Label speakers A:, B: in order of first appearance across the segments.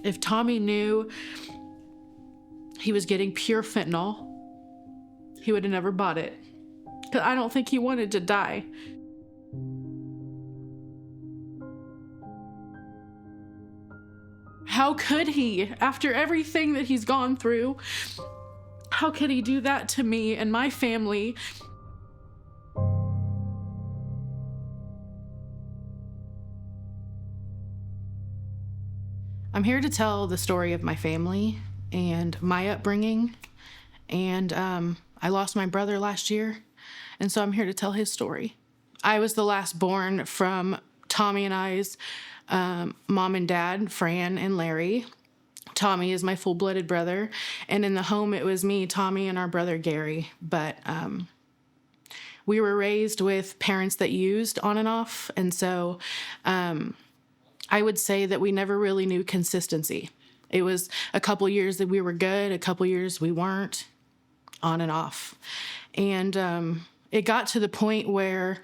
A: If Tommy knew he was getting pure fentanyl, he would have never bought it. Because I don't think he wanted to die. How could he, after everything that he's gone through, how could he do that to me and my family? I'm here to tell the story of my family and my upbringing. And I lost my brother last year, and so I'm here to tell his story. I was the last born from Tommy and I's mom and dad, Fran and Larry. Tommy is my full-blooded brother, and in the home it was me, Tommy, and our brother Gary. But we were raised with parents that used on and off, and so I would say that we never really knew consistency. It was a couple years that we were good, a couple years we weren't, on and off. And it got to the point where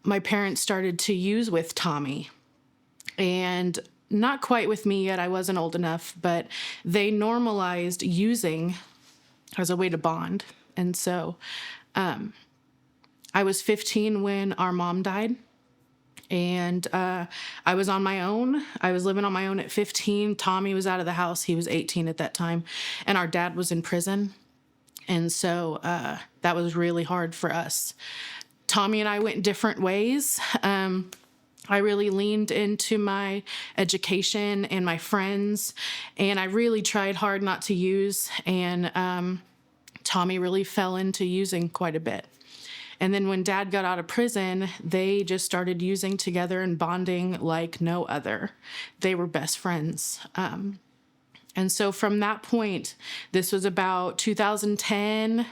A: my parents started to use with Tommy. And not quite with me yet, I wasn't old enough, but they normalized using as a way to bond. And so I was 15 when our mom died. And I was on my own. I was living on my own at 15. Tommy was out of the house. He was 18 at that time. And our dad was in prison. And so that was really hard for us. Tommy and I went different ways. I really leaned into my education and my friends. And I really tried hard not to use. And Tommy really fell into using quite a bit. And then when Dad got out of prison, they just started using together and bonding like no other. They were best friends. And so from that point, this was about 2010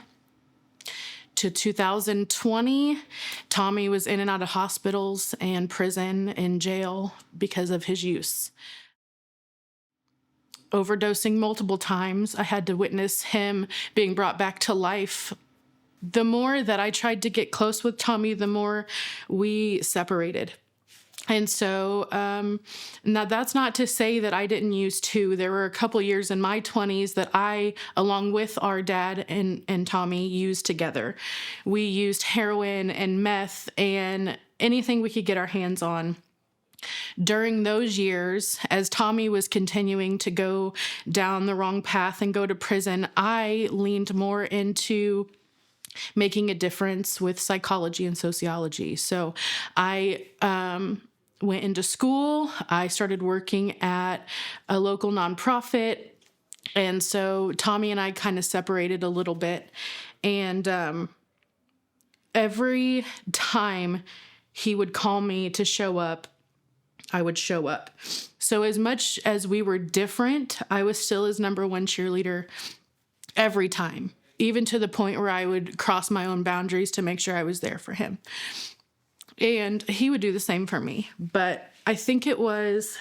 A: to 2020, Tommy was in and out of hospitals and prison and jail because of his use. Overdosing multiple times, I had to witness him being brought back to life. The more that I tried to get close with Tommy, the more we separated. And so now that's not to say that I didn't use too. There were a couple years in my 20s that I, along with our dad and Tommy, used together. We used heroin and meth and anything we could get our hands on. During those years, as Tommy was continuing to go down the wrong path and go to prison, I leaned more into making a difference with psychology and sociology. So I went into school. I started working at a local nonprofit. And so Tommy and I kind of separated a little bit. And every time he would call me to show up, I would show up. So as much as we were different, I was still his number one cheerleader every time. Even to the point where I would cross my own boundaries to make sure I was there for him. And he would do the same for me. But I think it was,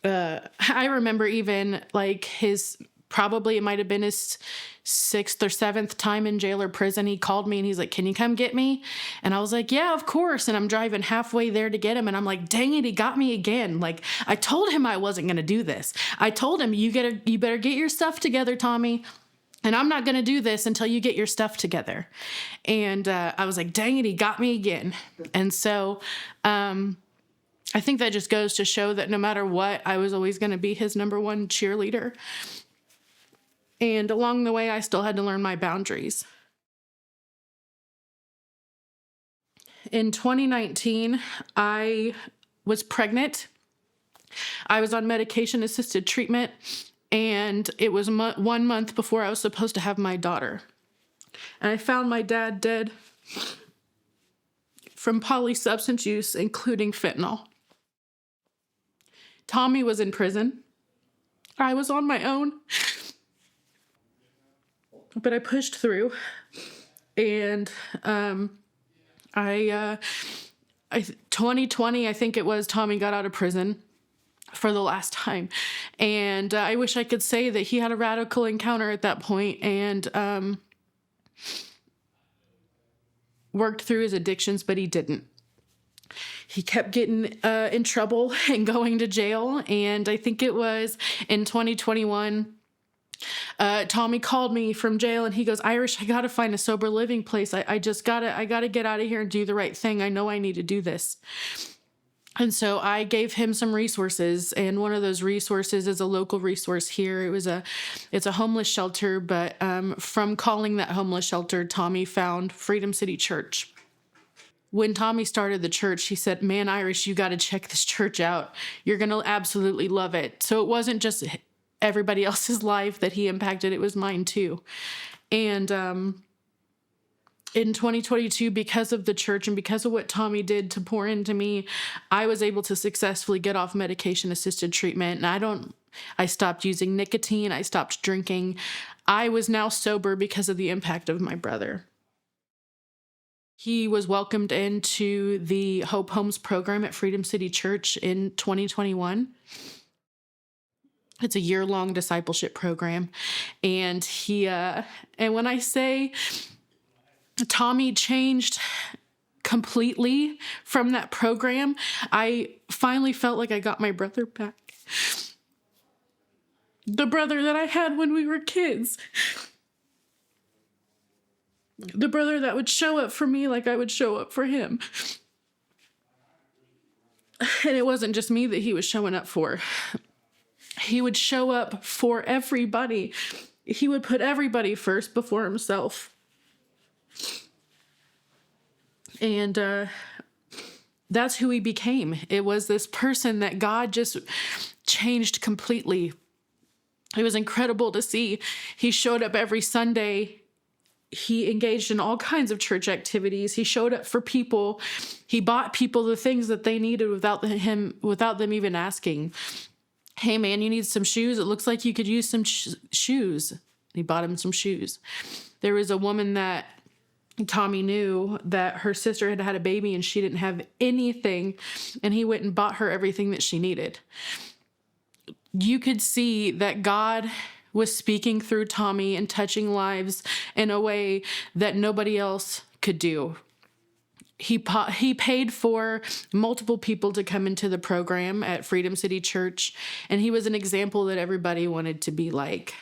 A: I remember even like it might have been his 6th or 7th time in jail or prison. He called me and he's like, "Can you come get me?" And I was like, "Yeah, of course." And I'm driving halfway there to get him. And I'm like, dang it, he got me again. Like, I told him I wasn't going to do this. I told him, you better get your stuff together, Tommy. And I'm not going to do this until you get your stuff together. And I was like, dang it, he got me again. And so I think that just goes to show that no matter what, I was always going to be his number one cheerleader. And along the way, I still had to learn my boundaries. In 2019, I was pregnant. I was on medication-assisted treatment. And it was 1 month before I was supposed to have my daughter. And I found my dad dead from polysubstance use, including fentanyl. Tommy was in prison. I was on my own. But I pushed through. And 2020, I think it was, Tommy got out of prison for the last time. And I wish I could say that he had a radical encounter at that point and worked through his addictions, but he didn't. he kept getting in trouble and going to jail. And I think it was in 2021, Tommy called me from jail and he goes, Irish, I got to find a sober living place. I gotta get out of here and do the right thing. I know I need to do this. And so I gave him some resources, and one of those resources is a local resource here. It's a homeless shelter, but from calling that homeless shelter, Tommy found Freedom City Church. When Tommy started the church, he said, man, Irish, you got to check this church out. You're going to absolutely love it. So it wasn't just everybody else's life that he impacted. It was mine too. And in 2022, because of the church and because of what Tommy did to pour into me, I was able to successfully get off medication-assisted treatment. And I stopped using nicotine. I stopped drinking. I was now sober because of the impact of my brother. He was welcomed into the Hope Homes program at Freedom City Church in 2021. It's a year-long discipleship program. And and when I say Tommy changed completely from that program, I finally felt like I got my brother back. The brother that I had when we were kids. The brother that would show up for me like I would show up for him. And it wasn't just me that he was showing up for. He would show up for everybody. He would put everybody first before himself. And that's who he became. It was this person that God just changed completely. It was incredible to see. He showed up every Sunday. He engaged in all kinds of church activities. He showed up for people. He bought people the things that they needed without them even asking. Hey man, you need some shoes? It looks like you could use some shoes. He bought him some shoes. There was a woman that Tommy knew that her sister had had a baby and she didn't have anything, and he went and bought her everything that she needed. You could see that God was speaking through Tommy and touching lives in a way that nobody else could do. He paid for multiple people to come into the program at Freedom City Church, and he was an example that everybody wanted to be like.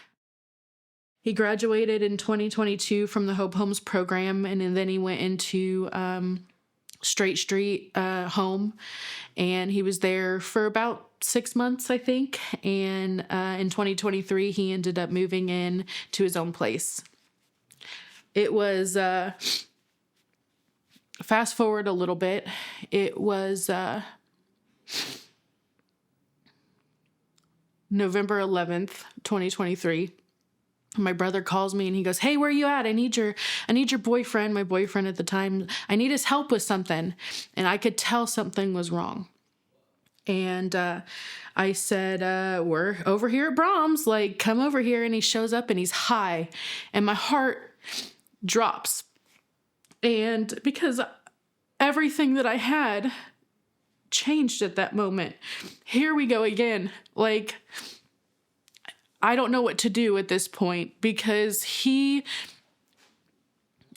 A: He graduated in 2022 from the Hope Homes program, and then he went into Straight Street Home, and he was there for about 6 months, I think. And in 2023, he ended up moving in to his own place. It was, fast forward a little bit, it was November 11th, 2023. My brother calls me and he goes, hey, where are you at? I need your boyfriend, my boyfriend at the time. I need his help with something. And I could tell something was wrong. And I said, we're over here at Brahms, like, come over here. And he shows up and he's high. And my heart drops. And because everything that I had changed at that moment. Here we go again. Like, I don't know what to do at this point because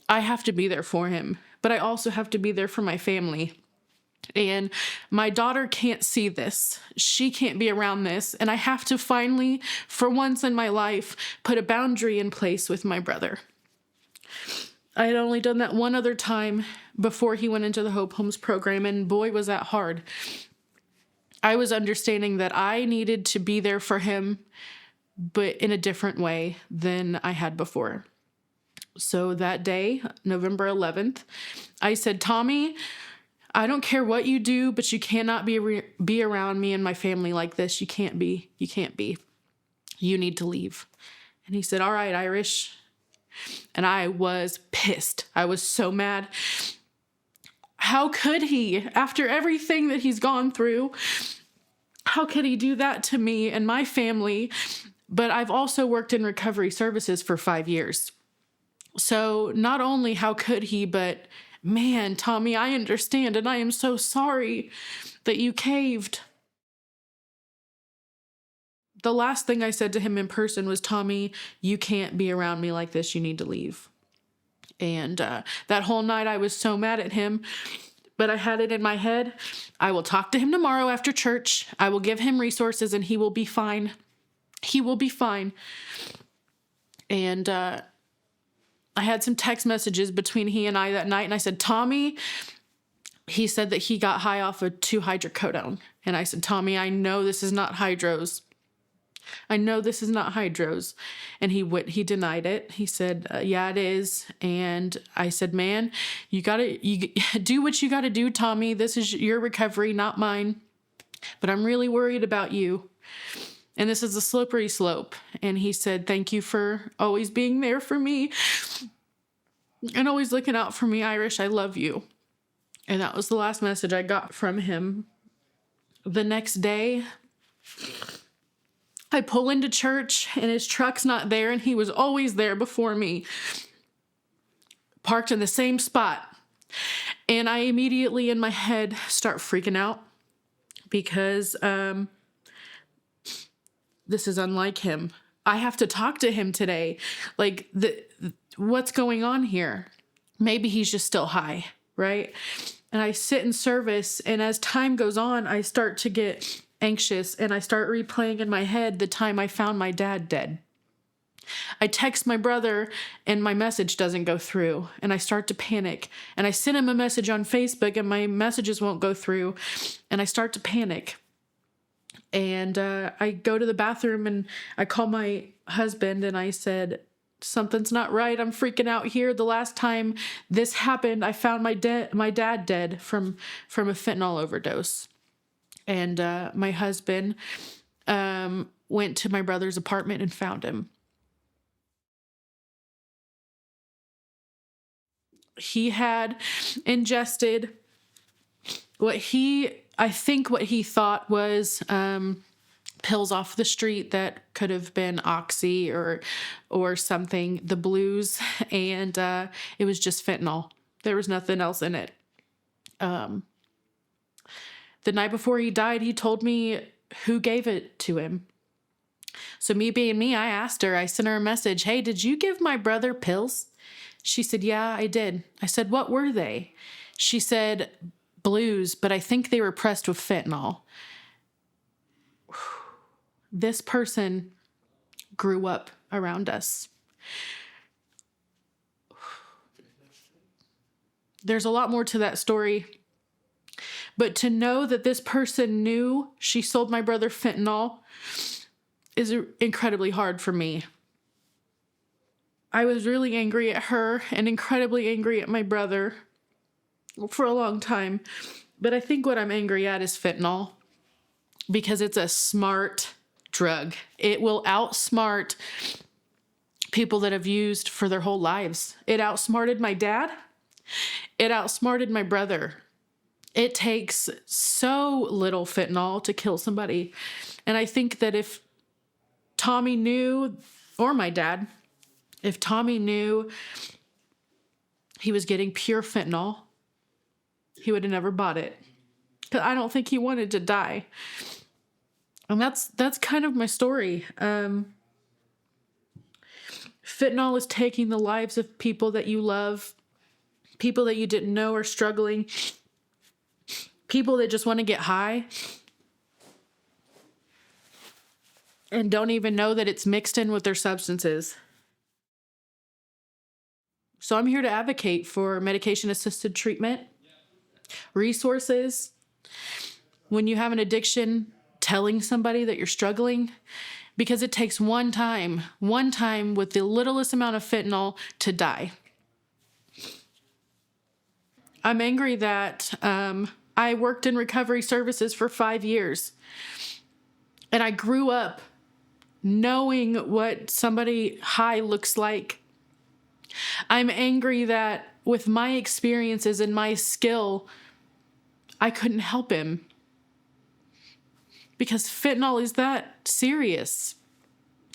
A: I have to be there for him, but I also have to be there for my family. And my daughter can't see this. She can't be around this. And I have to finally, for once in my life, put a boundary in place with my brother. I had only done that one other time before he went into the Hope Homes program, and boy, was that hard. I was understanding that I needed to be there for him, but in a different way than I had before. So that day, November 11th, I said, Tommy, I don't care what you do, but you cannot be around me and my family like this. You can't be. You can't be. You need to leave. And he said, all right, Irish. And I was pissed. I was so mad. How could he, after everything that he's gone through, how could he do that to me and my family? But I've also worked in recovery services for 5 years. So not only how could he, but man, Tommy, I understand, and I am so sorry that you caved. The last thing I said to him in person was, Tommy, you can't be around me like this. You need to leave. And that whole night I was so mad at him But I had it in my head, I will talk to him tomorrow after church. I will give him resources and he will be fine. He will be fine. And I had some text messages between he and I that night, and I said, Tommy, he said that he got high off of 2-hydrocodone. And I said, Tommy, I know this is not hydros. I know this is not hydros. And he denied it. He said, yeah, it is. And I said, man, you do what you gotta do, Tommy. This is your recovery, not mine. But I'm really worried about you. And this is a slippery slope. And he said, thank you for always being there for me and always looking out for me, Irish. I love you. And that was the last message I got from him. The next day, I pull into church and his truck's not there, and he was always there before me, parked in the same spot. And I immediately in my head start freaking out because this is unlike him. I have to talk to him today. Like, what's going on here? Maybe he's just still high, right? And I sit in service, and as time goes on, I start to get anxious, and I start replaying in my head the time I found my dad dead. I text my brother, and my message doesn't go through, and I start to panic. And I send him a message on Facebook, and my messages won't go through, and I start to panic. And I go to the bathroom, and I call my husband, and I said, something's not right. I'm freaking out here. The last time this happened, I found my dad dead from a fentanyl overdose. And my husband went to my brother's apartment and found him. He had ingested what he thought was pills off the street that could have been Oxy or something, the blues, and it was just fentanyl. There was nothing else in it. The night before he died, he told me who gave it to him. So me being me, I asked her, I sent her a message, hey, did you give my brother pills? She said, yeah, I did. I said, what were they? She said, blues, but I think they were pressed with fentanyl. This person grew up around us. There's a lot more to that story. But to know that this person knew she sold my brother fentanyl is incredibly hard for me. I was really angry at her and incredibly angry at my brother for a long time. But I think what I'm angry at is fentanyl, because it's a smart drug. It will outsmart people that have used for their whole lives. It outsmarted my dad. It outsmarted my brother. It takes so little fentanyl to kill somebody. And I think that if Tommy knew, or my dad, if Tommy knew he was getting pure fentanyl, he would have never bought it. Because I don't think he wanted to die. And that's kind of my story. Fentanyl is taking the lives of people that you love, people that you didn't know are struggling, people that just want to get high and don't even know that it's mixed in with their substances. So I'm here to advocate for medication-assisted treatment, resources. When you have an addiction, telling somebody that you're struggling, because it takes one time with the littlest amount of fentanyl to die. I'm angry that I worked in recovery services for 5 years, and I grew up knowing what somebody high looks like. I'm angry that with my experiences and my skill, I couldn't help him. Because fentanyl is that serious.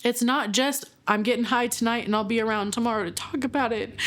A: It's not just, I'm getting high tonight and I'll be around tomorrow to talk about it.